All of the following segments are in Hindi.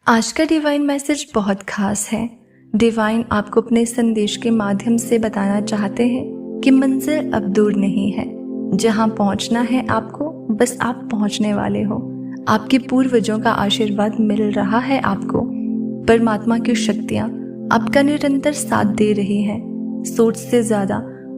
आज का डिवाइन मैसेज बहुत खास है। डिवाइन आपको अपने संदेश के माध्यम से बताना चाहते हैं कि मंजिल अब दूर नहीं है। जहां पहुंचना है आपको, बस आप पहुंचने वाले हो। आपके पूर्वजों का आशीर्वाद मिल रहा है आपको। परमात्मा की शक्तियां आपका निरंतर साथ दे रही हैं। सोच से ज्यादा,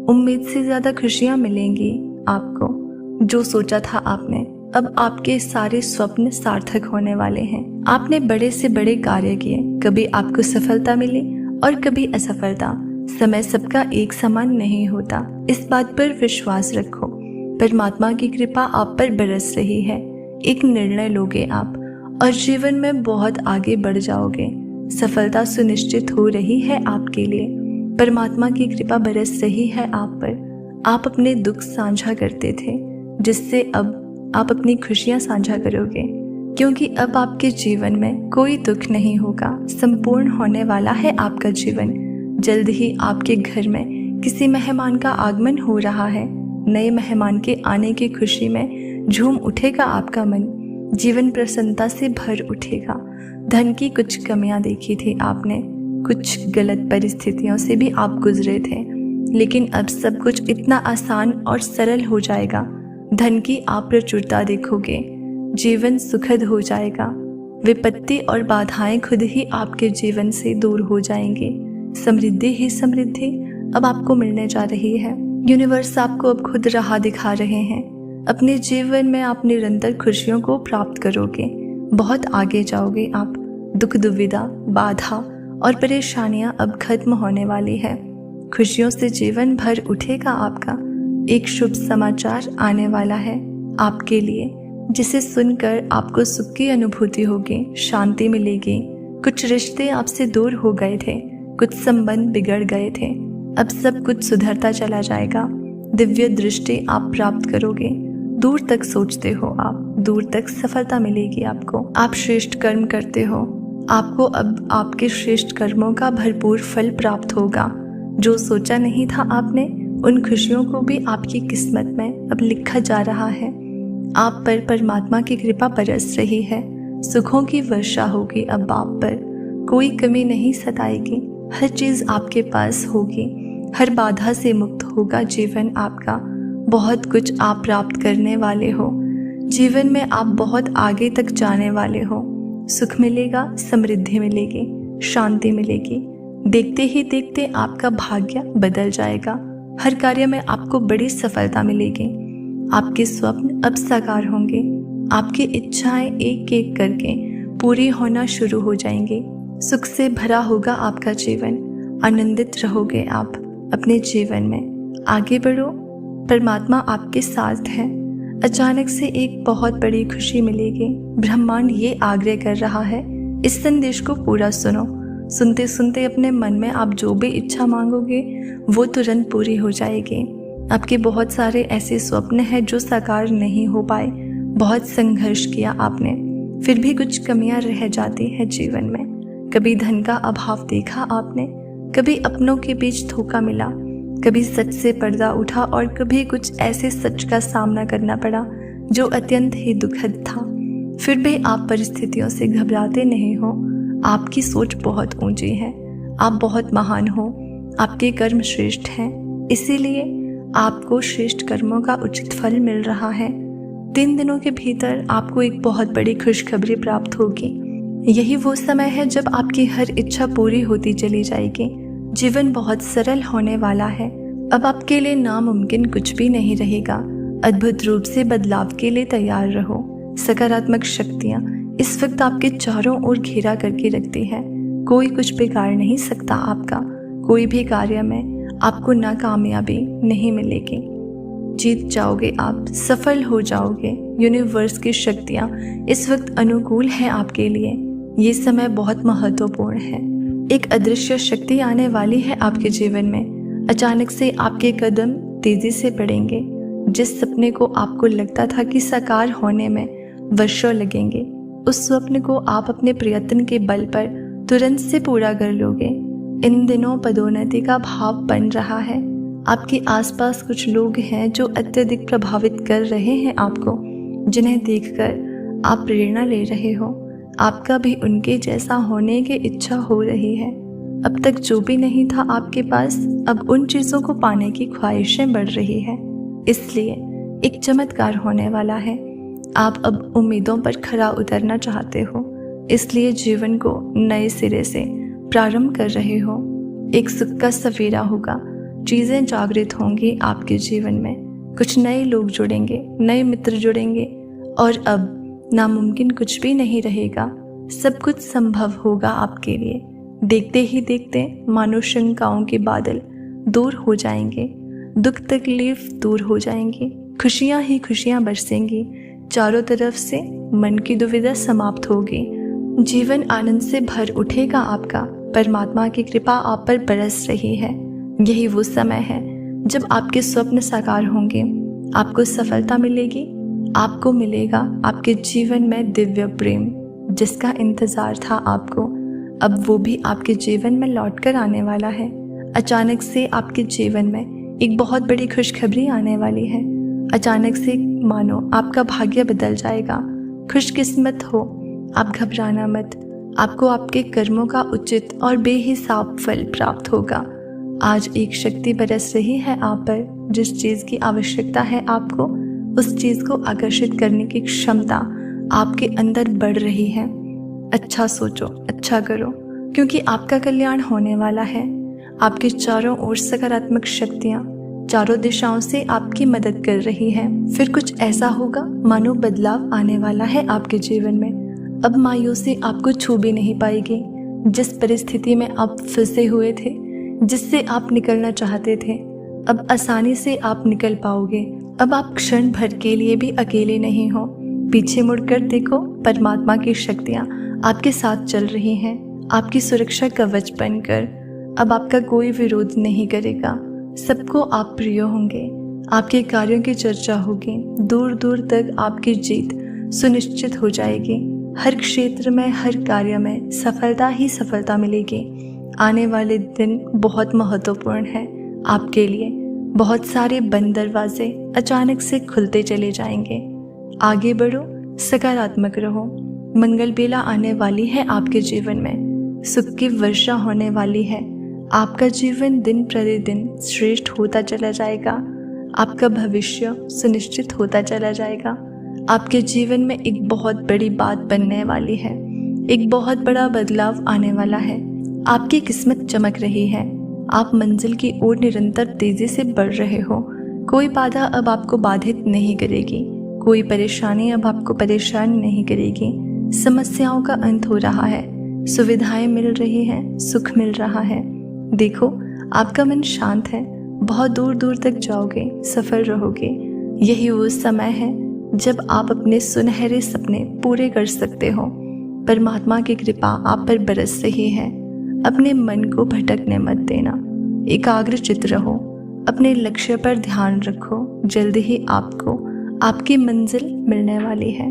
उम्मीद से ज्यादा खुशियां मिलेंगी आपको। जो सोचा था आपने, अब आपके सारे स्वप्न सार्थक होने वाले हैं। आपने बड़े से बड़े कार्य किए, कभी आपको सफलता मिली और कभी असफलता। समय सबका एक समान नहीं होता, इस बात पर विश्वास रखो। परमात्मा की कृपा आप पर बरस रही है। एक निर्णय लोगे आप और जीवन में बहुत आगे बढ़ जाओगे। सफलता सुनिश्चित हो रही है आपके लिए। परमात्मा की कृपा बरस रही है आप पर। आप अपने दुख साझा करते थे, जिससे अब आप अपनी खुशियां साझा करोगे, क्योंकि अब आपके जीवन में कोई दुख नहीं होगा। संपूर्ण होने वाला है आपका जीवन। जल्द ही आपके घर में किसी मेहमान का आगमन हो रहा है। नए मेहमान के आने की खुशी में झूम उठेगा आपका मन। जीवन प्रसन्नता से भर उठेगा। धन की कुछ कमियां देखी थी आपने, कुछ गलत परिस्थितियों से भी आप गुजरे थे, लेकिन अब सब कुछ इतना आसान और सरल हो जाएगा। धन की आप प्रचुरता देखोगे, जीवन सुखद हो जाएगा। विपत्ति और बाधाएं खुद ही आपके जीवन से दूर हो जाएंगे। समृद्धि ही समृद्धि अब आपको मिलने जा रही है। यूनिवर्स आपको अब खुद राह दिखा रहे हैं। अपने जीवन में आप निरंतर खुशियों को प्राप्त करोगे। बहुत आगे जाओगे आप। दुख, दुविधा, बाधा और परेशानियां अब खत्म होने वाली है। खुशियों से जीवन भर उठेगा आपका। एक शुभ समाचार आने वाला है आपके लिए, जिसे सुनकर आपको सुख की अनुभूति होगी, शांति मिलेगी। कुछ रिश्ते आपसे दूर हो गए थे, कुछ संबंध बिगड़ गए थे, अब सब कुछ सुधरता चला जाएगा। दिव्य दृष्टि आप प्राप्त करोगे। दूर तक सोचते हो आप, दूर तक सफलता मिलेगी आपको। आप श्रेष्ठ कर्म करते हो, आपको अब आपके श्रेष्ठ कर्मों का भरपूर फल प्राप्त होगा। जो सोचा नहीं था आपने, उन खुशियों को भी आपकी किस्मत में अब लिखा जा रहा है। आप पर परमात्मा की कृपा बरस रही है। सुखों की वर्षा होगी अब आप पर। कोई कमी नहीं सताएगी। हर चीज आपके पास होगी। हर बाधा से मुक्त होगा जीवन आपका। बहुत कुछ आप प्राप्त करने वाले हो। जीवन में आप बहुत आगे तक जाने वाले हो। सुख मिलेगा, समृद्धि मिलेगी, शांति मिलेगी। देखते ही देखते आपका भाग्य बदल जाएगा। हर कार्य में आपको बड़ी सफलता मिलेगी। आपके स्वप्न अब साकार होंगे। आपकी इच्छाएं एक एक करके पूरी होना शुरू हो जाएंगी। सुख से भरा होगा आपका जीवन। आनंदित रहोगे आप अपने जीवन में। आगे बढ़ो, परमात्मा आपके साथ है। अचानक से एक बहुत बड़ी खुशी मिलेगी। ब्रह्मांड ये आग्रह कर रहा है, इस संदेश को पूरा सुनो। सुनते सुनते अपने मन में आप जो भी इच्छा मांगोगे वो तुरंत पूरी हो जाएगी। आपके बहुत सारे ऐसे स्वप्न हैं जो साकार नहीं हो पाए। बहुत संघर्ष किया आपने, फिर भी कुछ कमियां रह जाती हैं जीवन में। कभी धन का अभाव देखा आपने, कभी अपनों के बीच धोखा मिला, कभी सच से पर्दा उठा और कभी कुछ ऐसे सच का सामना करना पड़ा जो अत्यंत ही दुखद था। फिर भी आप परिस्थितियों से घबराते नहीं हो। आपकी सोच बहुत ऊंची है। आप बहुत महान हो। आपके कर्म श्रेष्ठ हैं, इसीलिए आपको श्रेष्ठ कर्मों का उचित फल मिल रहा है। 3 दिनों के भीतर आपको एक बहुत बड़ी खुशखबरी प्राप्त होगी। यही वो समय है जब आपकी हर इच्छा पूरी होती चली जाएगी। जीवन बहुत सरल होने वाला है। अब आपके लिए नामुमकिन कुछ भी नहीं रहेगा। अद्भुत रूप से बदलाव के लिए तैयार रहो। सकारात्मक शक्तियाँ इस वक्त आपके चारों ओर घेरा करके रखती है। कोई कुछ बिगाड़ नहीं सकता आपका। कोई भी कार्य में आपको नाकामयाबी नहीं मिलेगी। जीत जाओगे आप, सफल हो जाओगे। यूनिवर्स की शक्तियाँ इस वक्त अनुकूल है आपके लिए। ये समय बहुत महत्वपूर्ण है। एक अदृश्य शक्ति आने वाली है आपके जीवन में। अचानक से आपके कदम तेजी से बढ़ेंगे। जिस सपने को आपको लगता था कि साकार होने में वर्षों लगेंगे, उस स्वप्न को आप अपने प्रयत्न के बल पर तुरंत से पूरा कर लोगे। इन दिनों पदोन्नति का भाव बन रहा है। आपके आसपास कुछ लोग हैं जो अत्यधिक प्रभावित कर रहे हैं आपको, जिन्हें देखकर आप प्रेरणा ले रहे हो। आपका भी उनके जैसा होने की इच्छा हो रही है। अब तक जो भी नहीं था आपके पास, अब उन चीज़ों को पाने की ख्वाहिशें बढ़ रही है। इसलिए एक चमत्कार होने वाला है। आप अब उम्मीदों पर खरा उतरना चाहते हो, इसलिए जीवन को नए सिरे से प्रारंभ कर रहे हो। एक सुख का सवेरा होगा, चीज़ें जागृत होंगी आपके जीवन में, कुछ नए लोग जुड़ेंगे, नए मित्र जुड़ेंगे और अब नामुमकिन कुछ भी नहीं रहेगा। सब कुछ संभव होगा आपके लिए। देखते ही देखते मानो शंकाओं के बादल दूर हो जाएंगे, दुख तकलीफ दूर हो जाएंगी, खुशियाँ ही खुशियाँ बरसेंगी। चारों तरफ से मन की दुविधा समाप्त होगी, जीवन आनंद से भर उठेगा आपका। परमात्मा की कृपा आप पर बरस रही है। यही वो समय है जब आपके स्वप्न साकार होंगे, आपको सफलता मिलेगी, आपको मिलेगा आपके जीवन में दिव्य प्रेम, जिसका इंतजार था आपको, अब वो भी आपके जीवन में लौट कर आने वाला है। अचानक से आपके जीवन में एक बहुत बड़ी खुशखबरी आने वाली है। अचानक से मानो आपका भाग्य बदल जाएगा। खुशकिस्मत हो, आप घबराना मत, आपको आपके कर्मों का उचित और बेहिसाब फल प्राप्त होगा। आज एक शक्ति बरस रही है आप पर। जिस चीज़ की आवश्यकता है आपको, उस चीज़ को आकर्षित करने की क्षमता आपके अंदर बढ़ रही है। अच्छा सोचो, अच्छा करो, क्योंकि आपका कल्याण होने वाला है। आपके चारों ओर सकारात्मक शक्तियाँ चारों दिशाओं से आपकी मदद कर रही है। फिर कुछ ऐसा होगा मानो बदलाव आने वाला है आपके जीवन में। अब मायूसी आपको छू भी नहीं पाएगी। जिस परिस्थिति में आप फंसे हुए थे, जिससे आप निकलना चाहते थे, अब आसानी से आप निकल पाओगे। अब आप क्षण भर के लिए भी अकेले नहीं हो। पीछे मुड़कर देखो, परमात्मा की शक्तियाँ आपके साथ चल रही हैं, आपकी सुरक्षा कवच बनकर। अब आपका कोई विरोध नहीं करेगा, सबको आप प्रिय होंगे, आपके कार्यों की चर्चा होगी, दूर दूर तक आपकी जीत सुनिश्चित हो जाएगी। हर क्षेत्र में, हर कार्य में सफलता ही सफलता मिलेगी। आने वाले दिन बहुत महत्वपूर्ण है आपके लिए। बहुत सारे बंद दरवाजे अचानक से खुलते चले जाएंगे। आगे बढ़ो, सकारात्मक रहो। मंगल बेला आने वाली है आपके जीवन में, सुख की वर्षा होने वाली है। आपका जीवन दिन प्रतिदिन श्रेष्ठ होता चला जाएगा, आपका भविष्य सुनिश्चित होता चला जाएगा। आपके जीवन में एक बहुत बड़ी बात बनने वाली है, एक बहुत बड़ा बदलाव आने वाला है। आपकी किस्मत चमक रही है, आप मंजिल की ओर निरंतर तेजी से बढ़ रहे हो। कोई बाधा अब आपको बाधित नहीं करेगी, कोई परेशानी अब आपको परेशान नहीं करेगी। समस्याओं का अंत हो रहा है, सुविधाएं मिल रही हैं, सुख मिल रहा है। देखो, आपका मन शांत है, बहुत दूर दूर तक जाओगे, सफल रहोगे। यही वो समय है जब आप अपने सुनहरे सपने पूरे कर सकते हो। परमात्मा की कृपा आप पर बरस रही है। अपने मन को भटकने मत देना, एकाग्र चित्त रहो, अपने लक्ष्य पर ध्यान रखो। जल्द ही आपको आपकी मंजिल मिलने वाली है।